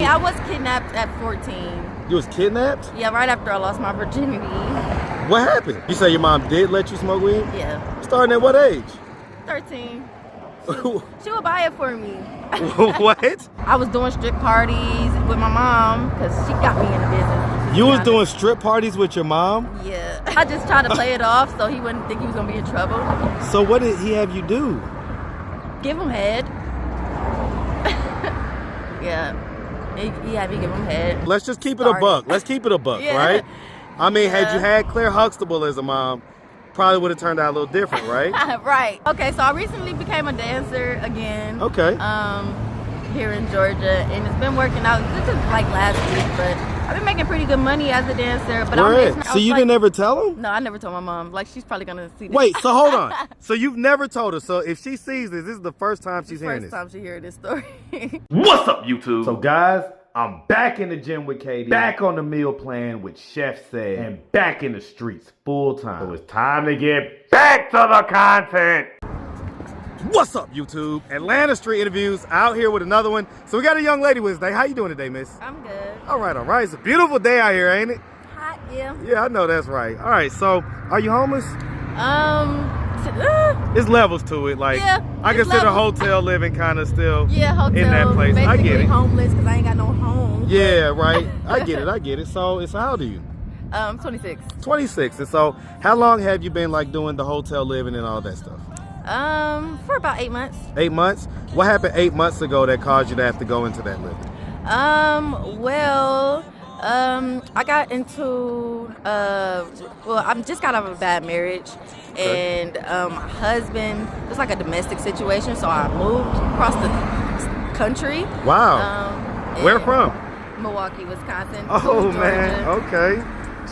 I was kidnapped at 14. You was kidnapped? Yeah, right after I lost my virginity. What happened? You say your mom did let you smoke weed? Yeah. Starting at what age? 13. She would buy it for me. What? I was doing strip parties with my mom because she got me in the business. You was doing strip parties with your mom? Yeah. I just tried to play it off so he wouldn't think he was going to be in trouble. So what did he have you do? Give him head. Yeah. He had me give him head. Let's just keep it a buck. Let's keep it a buck, Yeah. right? I mean, had you had Claire Huxtable as a mom, probably would have turned out a little different, right? Right. Okay, so I recently became a dancer again. Okay. Here in Georgia, and it's been working out. This is like last week, but I've been making pretty good money as a dancer. But So you didn't ever tell him? No, I never told my mom. Like, she's probably gonna see this. Wait, so hold on. So you've never told her. So if she sees this is the first time she's hearing this. First time she heard this story. What's up, YouTube? So guys, I'm back in the gym with Katie, back on the meal plan with Chef Said, and back in the streets full time. So it's time to get back to the content. What's up, YouTube? Atlanta Street Interviews out here with another one. So we got a young lady with us today. How you doing today, miss? I'm good. All right, all right. It's a beautiful day out here, ain't it? Hot, yeah. Yeah, I know that's right. All right, so are you homeless? There's levels to it. Like, yeah, I consider hotel living kind of still hotel, in that place. I get it. Homeless because I ain't got no home. Yeah, right. I get it. I get it. So how old are you? 26. 26. And so how long have you been like doing the hotel living and all that stuff? For about 8 months. 8 months? What happened 8 months ago that caused you to have to go into that living? I got into, I just got out of a bad marriage, and my husband, it was like a domestic situation, so I moved across the country. Wow. Where from? Milwaukee, Wisconsin. Oh, man. Okay.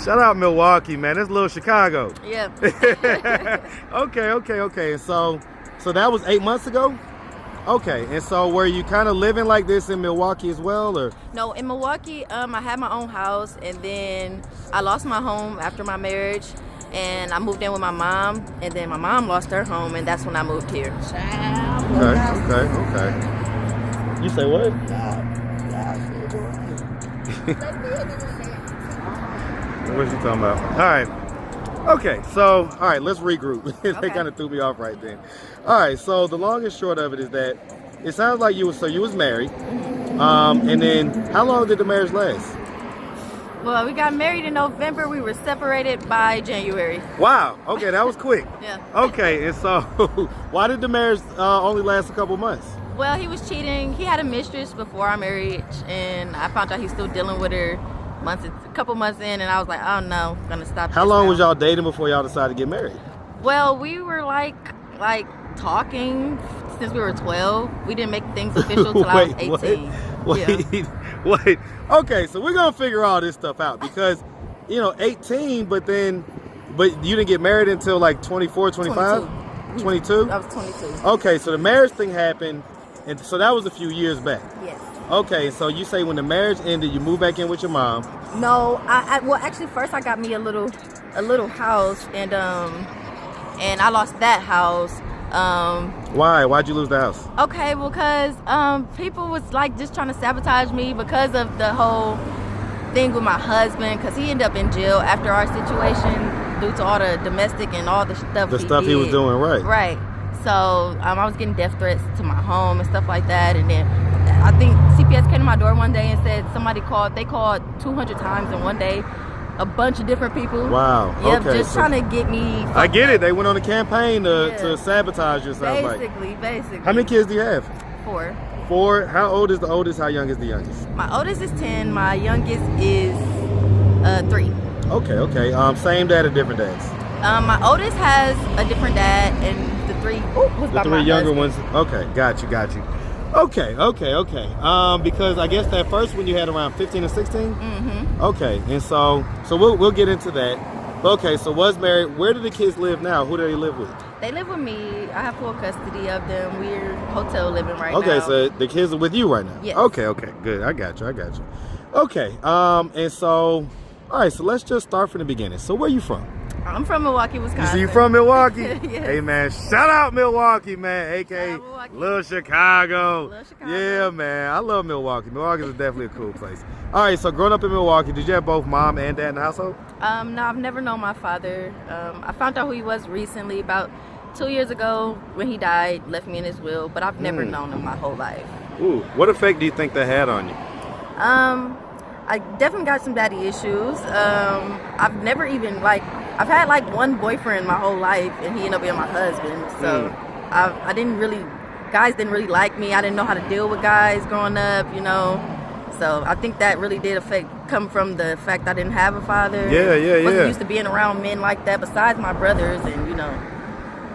Shout out Milwaukee, man. That's little Chicago. Yeah. Okay. And so that was 8 months ago? Okay, and so were you kind of living like this in Milwaukee as well, or? No, in Milwaukee, I had my own house, and then I lost my home after my marriage, and I moved in with my mom, and then my mom lost her home, and that's when I moved here. Okay. You say what? What's you talking about? All right. Okay, so, all right, let's regroup. They kind of threw me off right then. All right, so the long and short of it is that it sounds like you was married. And then how long did the marriage last? Well, we got married in November. We were separated by January. Wow. Okay, that was quick. Yeah. Okay, and so why did the marriage only last a couple months? Well, he was cheating. He had a mistress before our marriage, and I found out he's still dealing with her a couple months in, and I was like, oh no, I'm gonna stop. How long was y'all dating before y'all decided to get married? Well, we were like talking since we were 12. We didn't make things official till I was 18. Wait. Okay, so we're gonna figure all this stuff out because, 18, but you didn't get married until like 24, 25? 22? I was 22. Okay, so the marriage thing happened, and so that was a few years back. Yes. Okay, so you say when the marriage ended, you moved back in with your mom. No, well, actually, first I got me a little house, and I lost that house. Why? Why'd you lose the house? Okay, because people was like just trying to sabotage me because of the whole thing with my husband, because he ended up in jail after our situation due to all the domestic and all the stuff. He was doing, right? Right. So I was getting death threats to my home and stuff like that, and then I think CPS came to my door one day and said somebody called. They called 200 times in one day, a bunch of different people. Wow. Yep, okay. just trying to get me. I get it. They went on a campaign to sabotage you. Basically. How many kids do you have? 4. 4. How old is the oldest? How young is the youngest? My oldest is 10. My youngest is 3. Okay. Same dad or different dads? My oldest has a different dad, and the 3 was the 3 younger ones. Okay, got you. Okay. Because I guess that first one you had around 15 or 16? Mm-hmm. Okay, and so we'll get into that. Okay, so was married. Where do the kids live now? Who do they live with? They live with me. I have full custody of them. We're hotel living right now. Okay, so the kids are with you right now? Yes. Okay, good. I got you. Okay, and so, all right, so let's just start from the beginning. So where are you from? I'm from Milwaukee, Wisconsin. You from Milwaukee? Yes. Hey, man, shout out Milwaukee, man, a.k.a. Little Chicago. Little Chicago. Yeah, man, I love Milwaukee. Milwaukee is definitely a cool place. All right, so growing up in Milwaukee, did you have both mom and dad in the household? No, I've never known my father. I found out who he was recently, about 2 years ago when he died, left me in his will, but I've never known him my whole life. Ooh, what effect do you think that had on you? I definitely got some daddy issues. I've never even I've had like one boyfriend my whole life, and he ended up being my husband. So I didn't really, guys didn't really like me. I didn't know how to deal with guys growing up, you know. So I think that really did come from the fact I didn't have a father. Yeah. Wasn't used to being around men like that. Besides my brothers, and you know,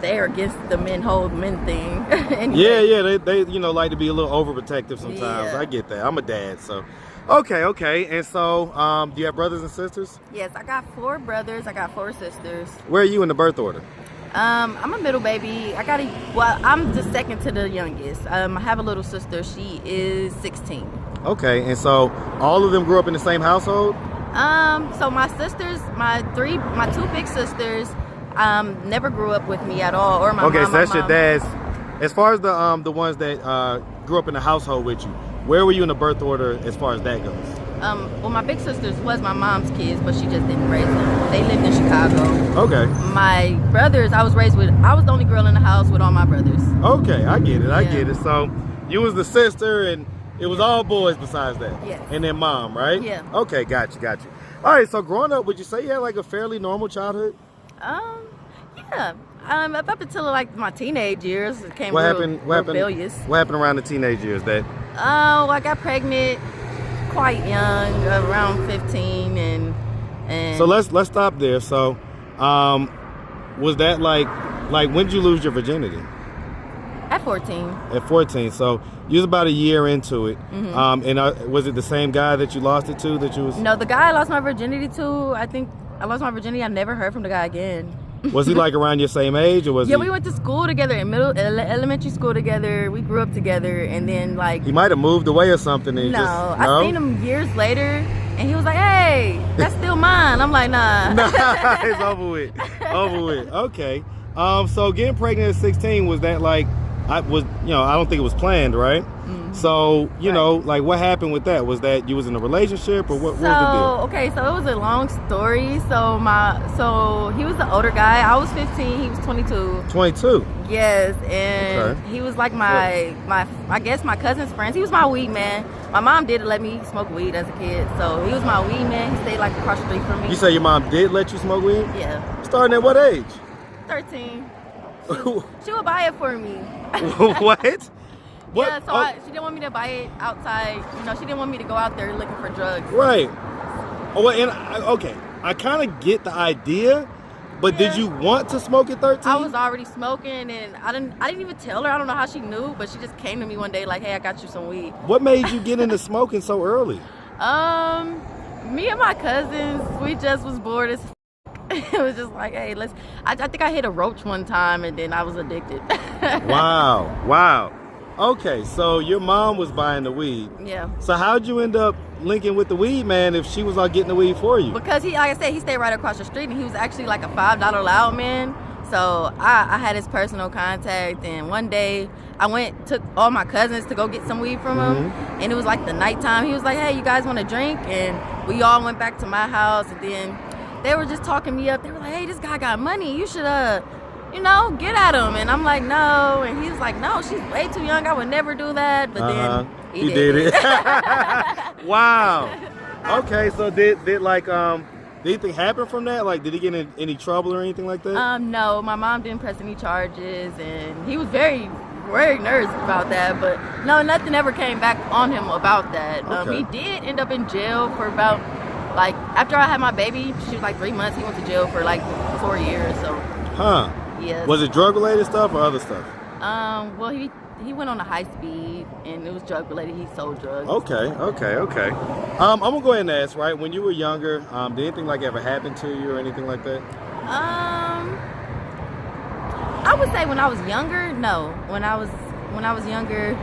they're against the hold men thing. Anyway. Yeah, they like to be a little overprotective sometimes. Yeah. I get that. I'm a dad, so. Okay. And so, do you have brothers and sisters? Yes, I got 4 brothers. I got 4 sisters. Where are you in the birth order? I'm a middle baby. I'm the second to the youngest. I have a little sister. She is 16. Okay, and so all of them grew up in the same household? So my sisters, my 2 big sisters, never grew up with me at all, or my mom. Okay, so that's my your mom. dad's. As far as the ones that grew up in the household with you, where were you in the birth order as far as that goes? Well, my big sisters was my mom's kids, but she just didn't raise them. They lived in Chicago. Okay. My brothers, I was the only girl in the house with all my brothers. Okay, I get it. So you was the sister, and it was all boys besides that. Yes. And then mom, right? Yeah. Okay, got you. All right, so growing up, would you say you had like a fairly normal childhood? Yeah. Up until like my teenage years, it came What happened? rebellious. What happened around the teenage years? That. Oh, I got pregnant quite young, around 15, and. So let's stop there. So, was that like when did you lose your virginity? At 14. At 14. So you was about a year into it. Mm-hmm. And was it the same guy that you lost it to? No, the guy I lost my virginity to. I think I lost my virginity. I never heard from the guy again. Was he like around your same age, or was he? Yeah, we went to school together, in elementary school together. We grew up together, and then like. He might have moved away or something. And No, no, I seen him years later, and he was like, "Hey, that's still mine." I'm like, "Nah." Nah, it's over with. Okay. So getting pregnant at 16, was that like, I don't think it was planned, right? Mm-hmm. So, like what happened with that? Was that you was in a relationship, or what was the deal? Okay, so it was a long story. So he was the older guy. I was 15, he was 22. 22? Yes, and he was like my I guess my cousin's friends. He was my weed man. My mom did let me smoke weed as a kid, so he was my weed man. He stayed like across the street from me. You say your mom did let you smoke weed? Yeah. Starting at what age? 13. She would buy it for me. What? Yeah, so she didn't want me to buy it outside. She didn't want me to go out there looking for drugs. Right. Oh, and I kind of get the idea, but did you want to smoke at 13? I was already smoking, and I didn't even tell her. I don't know how she knew, but she just came to me one day like, "Hey, I got you some weed." What made you get into smoking so early? Me and my cousins, we just was bored as it was just like, hey, I think I hit a roach one time, and then I was addicted. Wow. Okay, so your mom was buying the weed. Yeah. So how'd you end up linking with the weed man if she was all getting the weed for you? Because like I said, he stayed right across the street, and he was actually like a $5 loud man. So I had his personal contact, and one day I took all my cousins to go get some weed from him, and it was like the nighttime. He was like, "Hey, you guys want to drink?" And we all went back to my house, and then they were just talking me up. They were like, "Hey, this guy got money. You should, get at him." And I'm like, "No." And he was like, "No, she's way too young. I would never do that." But then he did it. Wow. Okay, so did anything happen from that? Like, did he get in any trouble or anything like that? No, my mom didn't press any charges, and he was very, very nervous about that. But no, nothing ever came back on him about that. Okay. He did end up in jail for about, after I had my baby, she was like 3 months. He went to jail for 4 years. So. Huh. Yeah. Was it drug related stuff or other stuff? Well, he went on a high speed, and it was drug related. He sold drugs. Okay. I'm gonna go ahead and ask. Right, when you were younger, did anything ever happen to you or anything like that? I would say when I was younger, no. When I was younger,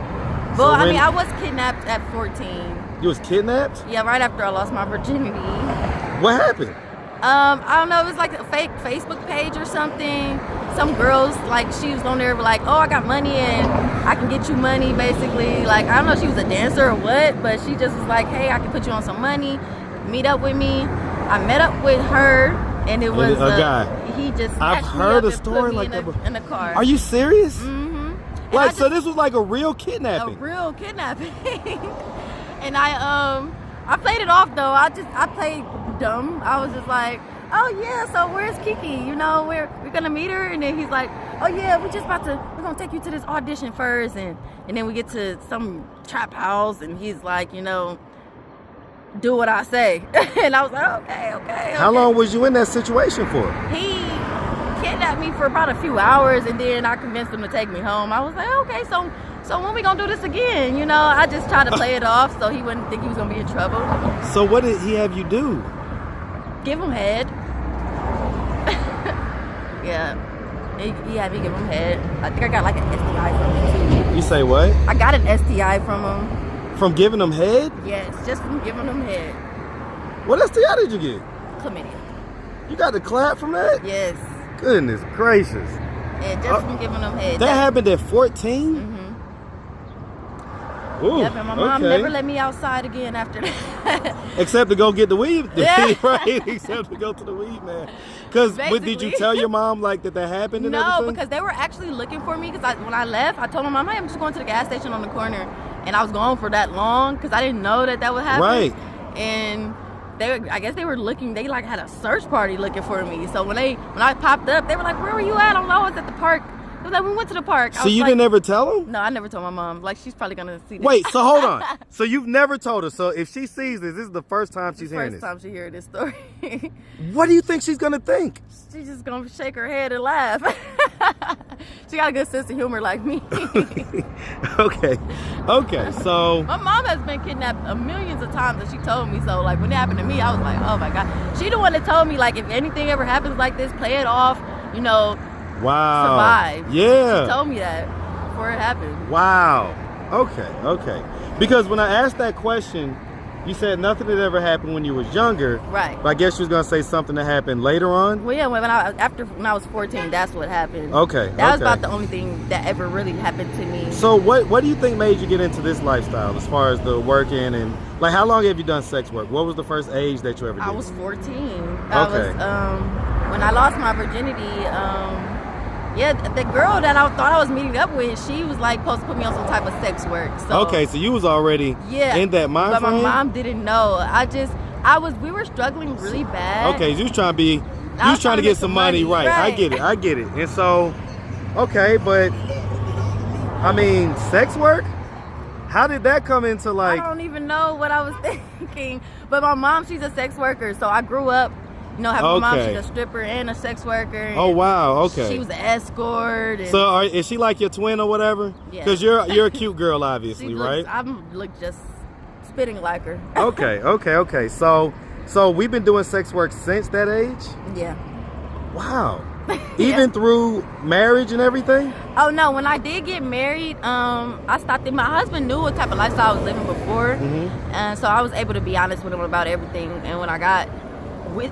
well, I was kidnapped at 14. You was kidnapped? Yeah, right after I lost my virginity. What happened? I don't know. It was like a fake Facebook page or something. Some girls, like, she was on there like, oh, I got money and I can get you money, basically. Like, I don't know if she was a dancer or what, but she just was like, hey, I can put you on some money. Meet up with me. I met up with her, and it was a guy. He just I've heard a story like that in the car. Are you serious? Mm-hmm. Like, so this was like a real kidnapping. A real kidnapping. And I played it off though. I played dumb. I was just like, oh yeah, so where's Kiki? You know, we're gonna meet her, and then he's like, oh yeah, we're gonna take you to this audition first, and then we get to some trap house, and he's like, you know, do what I say. And I was like, okay. How long was you in that situation for? He kidnapped me for about a few hours, and then I convinced him to take me home. I was like, okay, so when we gonna do this again? You know, I just tried to play it off so he wouldn't think he was gonna be in trouble. So what did he have you do? Give him head. Yeah, he had me give him head. I think I got like an STI from him too. You say what? I got an STI from him. From giving him head? Yes, just from giving him head. What STI did you get? Chlamydia. You got the clap from that? Yes. Goodness gracious. Yeah, just from giving him head. That happened at 14? Mm-hmm. Ooh, yep, and my mom never let me outside again after that. Except to go get the weed, Yeah. right? Except to go to the weed man. Because did you tell your mom like that happened and everything? No, because they were actually looking for me. Because when I left, I told my mom, hey, I'm just going to the gas station on the corner, and I was gone for that long because I didn't know that would happen. Right. And I guess they were looking. They like had a search party looking for me. So when I popped up, they were like, "Where were you at?" I was at the park. It was like, we went to the park. So you didn't ever tell them? No, I never told my mom. Like, she's probably gonna see this. Wait, so hold on. So you've never told her. So if she sees this is the first time she's hearing this. First time she heard this story. What do you think she's gonna think? She's just gonna shake her head and laugh. She got a good sense of humor like me. Okay, so my mom has been kidnapped millions of times, and she told me so. Like, when it happened to me, I was like, oh my god. She the one that told me, like, if anything ever happens like this, play it off, you know. Wow. Survive. Yeah. She told me that before it happened. Wow. Okay. Because when I asked that question, you said nothing had ever happened when you was younger. Right. But I guess you was gonna say something that happened later on. Well, yeah, when I was 14, that's what happened. Okay. That was about the only thing that ever really happened to me. So what do you think made you get into this lifestyle as far as the working and like how long have you done sex work? What was the first age that you ever did? I was 14. Okay. I was when I lost my virginity. Yeah, the girl that I thought I was meeting up with, she was like supposed to put me on some type of sex work. So, okay, so you was already in that mind but frame? my mom didn't know. We were struggling really bad. Okay, so you was trying to get some money, right. I get it. And so, okay, but I mean, sex work? How did that come into like? I don't even know what I was thinking. But my mom, she's a sex worker, so I grew up, you know, having a mom, she's a stripper and a sex worker. Oh wow, okay. She was an escort. And so is she like your twin or whatever? Yeah. Because you're a cute girl, obviously, right? I look just spitting like her. Okay. So we've been doing sex work since that age? Yeah. Wow. Even through marriage and everything? Oh no, when I did get married, I stopped it. My husband knew what type of lifestyle I was living before. Mm-hmm. And so I was able to be honest with him about everything. And when I got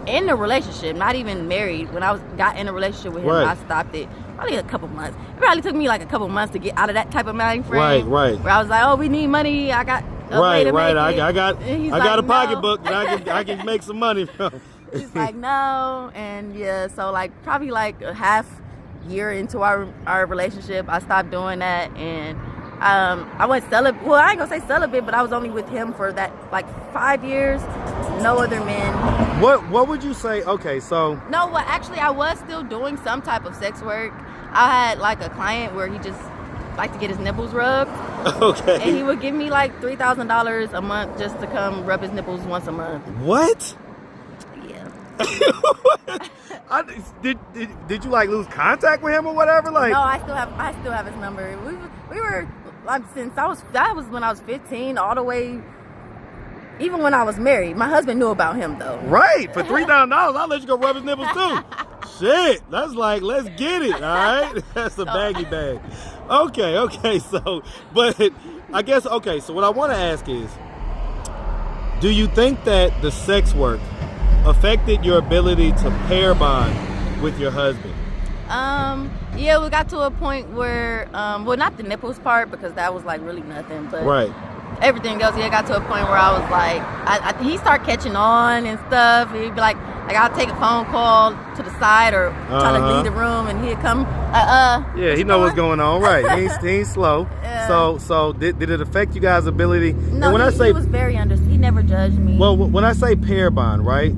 in the relationship, not even married, when I got in a relationship with him, I stopped it. Probably a couple months. It probably took me like a couple months to get out of that type of mind frame. Right. Where I was like, oh, we need money. I got a way to make it. I got a pocketbook that I can make some money from. He's like, no. And yeah, so like probably like a half year into our relationship, I stopped doing that. And I went celibate. Well, I ain't gonna say celibate, but I was only with him for that like 5 years. No other men. What would you say? Okay, so no. Well, actually, I was still doing some type of sex work. I had like a client where he just liked to get his nipples rubbed. Okay. And he would give me like $3,000 a month just to come rub his nipples once a month. What? Yeah. Did you like lose contact with him or whatever? Like no, I still have his number. We were like that was when I was 15 all the way. Even when I was married, my husband knew about him though. Right, for $3,000, I'll let you go rub his nipples too. Shit, that's like, let's get it, all right? That's a baggy bag. Okay, so, but I guess, okay, so what I want to ask is, do you think that the sex work affected your ability to pair bond with your husband? Yeah, we got to a point where, well, not the nipples part because that was like really nothing, but Right. everything else. Yeah, got to a point where I was like, he started catching on and stuff. He'd be like I'll take a phone call to the side or try to leave the room, and he'd come. Yeah, he know what's going on, right? He ain't slow. Yeah. So did it affect you guys' ability? No, and when he was very understanding. He never judged me. Well, when I say pair bond, right?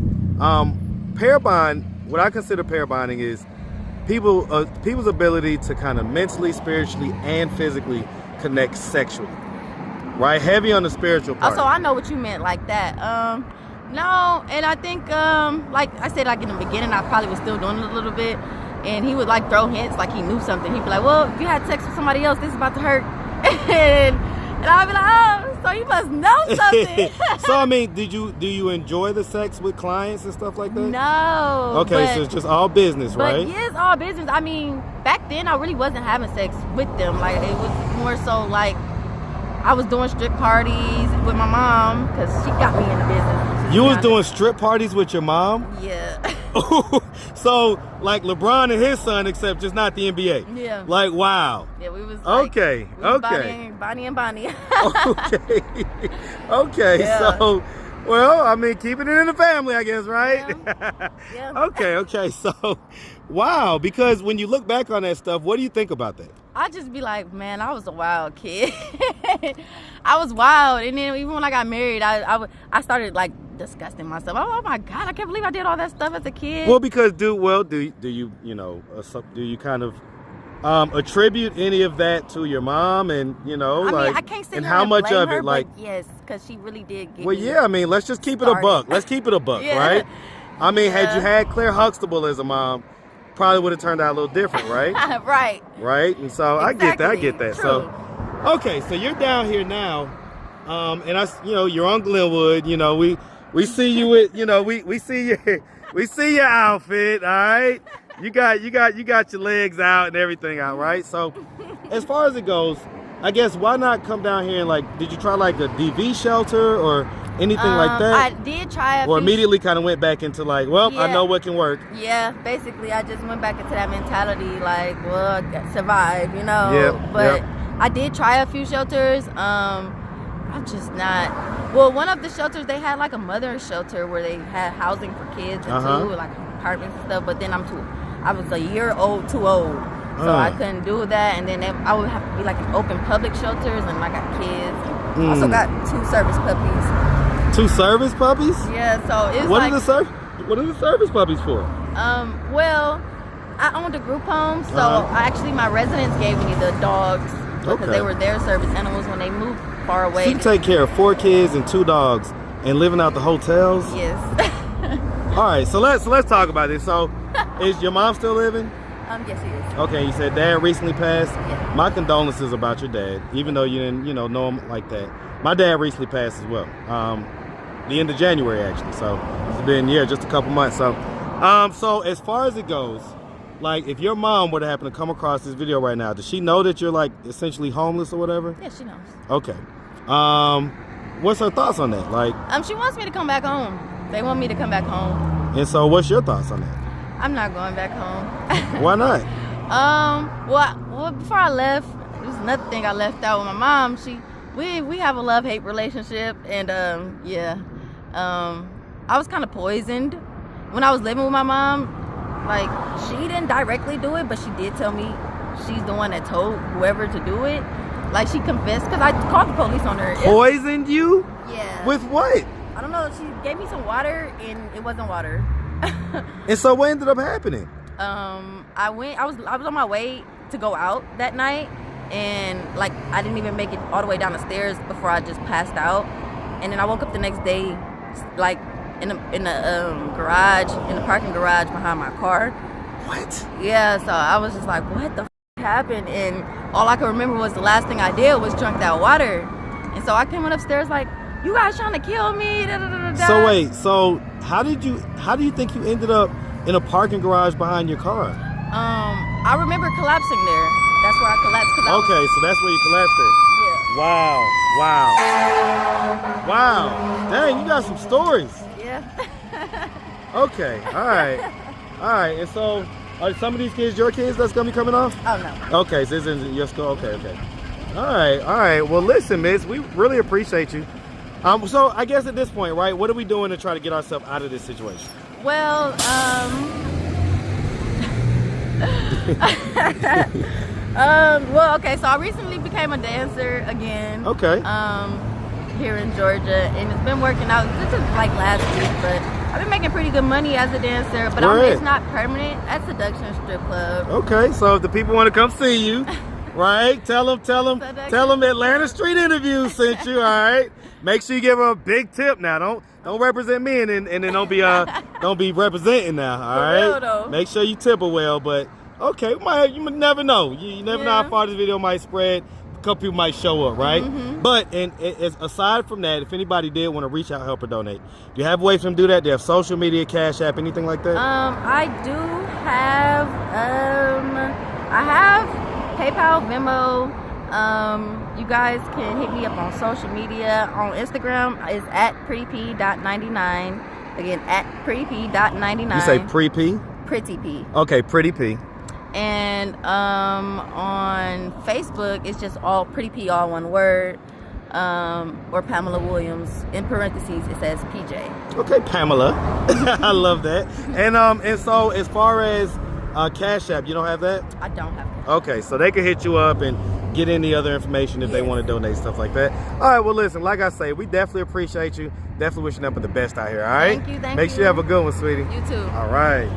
Pair bond, what I consider pair bonding is people's ability to kind of mentally, spiritually, and physically connect sexually, right? Heavy on the spiritual part. So I know what you meant like that. No, and I think like I said, like in the beginning, I probably was still doing it a little bit, and he would like throw hints like he knew something. He'd be like, "Well, if you had sex with somebody else, this is about to hurt," and I'd be like, "Oh, so you must know something." So I mean, do you enjoy the sex with clients and stuff like that? No. Okay, so it's just all business, right? But yeah, it's all business. I mean, back then I really wasn't having sex with them. Like it was more so like I was doing strip parties with my mom because she got me in the business. You was doing strip parties with your mom? Yeah. So like LeBron and his son, except just not the NBA. Yeah. Like wow. Yeah, we was like, okay. Bonnie and Bonnie. Okay. Okay. Yeah. So, well, I mean, keeping it in the family, I guess, right? Yeah. Okay. So, wow. Because when you look back on that stuff, what do you think about that? I just be like, man, I was a wild kid. I was wild, and then even when I got married, I started like disgusting myself. Oh my God, I can't believe I did all that stuff as a kid. Well, because do you kind of attribute any of that to your mom, and I mean, I can't say and how much of it, like, yes, because she really did get well, me yeah, I mean, let's just keep it a buck. Let's keep it a buck, Yeah. right? I mean, had you had Claire Huxtable as a mom, probably would have turned out a little different, right? Right. Right, and so Exactly. I get that. True. So, okay, so you're down here now, and you're on Glenwood. We see you with, we see your outfit. All right, you got your legs out and everything out, right? So, as far as it goes, I guess why not come down here and like, did you try like a DV shelter or anything like that? I did try or immediately kind of went back into like, well, I know what can work. Yeah, basically, I just went back into that mentality, like, well, survive, Yep, But yep. I did try a few shelters. I'm just not. Well, one of the shelters, they had like a mother shelter where they had housing for kids and too, like apartments and stuff. But then I was a year old, too old. So I couldn't do that, and then I would have to be like in open public shelters, and I got kids. And also got 2 service puppies. 2 service puppies? Yeah, so it's what like. What are the service puppies for? Well, I owned a group home, so my residents gave me the dogs because they were their service animals when they moved far away. So you take care of 4 kids and 2 dogs, and living out the hotels. Yes. All right, so let's talk about this. So, is your mom still living? Yes, he is. Okay, you said dad recently passed. Yeah. My condolences about your dad, even though you didn't, know him like that. My dad recently passed as well. The end of January, actually. So it's been just a couple months. So, so as far as it goes, like if your mom were to happen to come across this video right now, does she know that you're like essentially homeless or whatever? Yeah, she knows. Okay. What's her thoughts on that? Like, she wants me to come back home. They want me to come back home. and so what's your thoughts on that? I'm not going back home. Why not? Well, before I left, there's another thing I left out with my mom. We have a love-hate relationship, and I was kind of poisoned when I was living with my mom. Like, she didn't directly do it, but she did tell me she's the one that told whoever to do it. Like, she confessed because I called the police on her. Poisoned you? Yeah. With what? I don't know. She gave me some water, and it wasn't water. And so what ended up happening? I was on my way to go out that night, and like I didn't even make it all the way down the stairs before I just passed out. And then I woke up the next day, like in the garage, in the parking garage behind my car. What? Yeah, so I was just like, what the happened? And all I could remember was the last thing I did was drink that water. And so I came upstairs like, you guys trying to kill me? Da, da, da, da. So wait, so how do you think you ended up in a parking garage behind your car? I remember collapsing there. That's where I collapsed. Okay, so that's where you collapsed it. Yeah. Wow. Dang, you got some stories. Yeah. Okay. All right. All right. And so, are some of these kids your kids that's gonna be coming off? Oh no. Okay. So this isn't your school. Okay. Okay. All right. All right. Well, listen, Miss, we really appreciate you. So I guess at this point, right? What are we doing to try to get ourselves out of this situation? Well, well, okay. So I recently became a dancer again. Okay. Here in Georgia, and it's been working out. This is like last week, but I've been making pretty good money as a dancer. But it's not permanent at Seduction Strip Club. Okay. So if the people want to come see you, right? Tell them Atlanta Street Interview sent you. All right. Make sure you give them a big tip now. Don't represent me and then don't be representing now. All right. Real, though. Make sure you tip her well. But okay, you never know. You never know how far this video might spread. A couple people might show up, right? Mm-hmm. But aside from that, if anybody did want to reach out, help or donate, do you have ways for them to do that? Do you have social media, Cash App, anything like that? I do have I have PayPal, Venmo. You guys can hit me up on social media. On Instagram is at prettyp.99. Again, at prettyp.99. You say pre-P? Pretty P. Okay, Pretty P. And on Facebook, it's just all Pretty P, all one word. Or Pamela Williams. In parentheses, it says PJ. Okay, Pamela. I love that. And so as far as Cash App, you don't have that? I don't have that. Okay, so they can hit you up and get any other information if they want to donate, stuff like that. All right, well, listen, like I say, we definitely appreciate you. Definitely wishing nothing but the best out here, all right? Thank you. Make sure you have a good one, sweetie. You too. All right.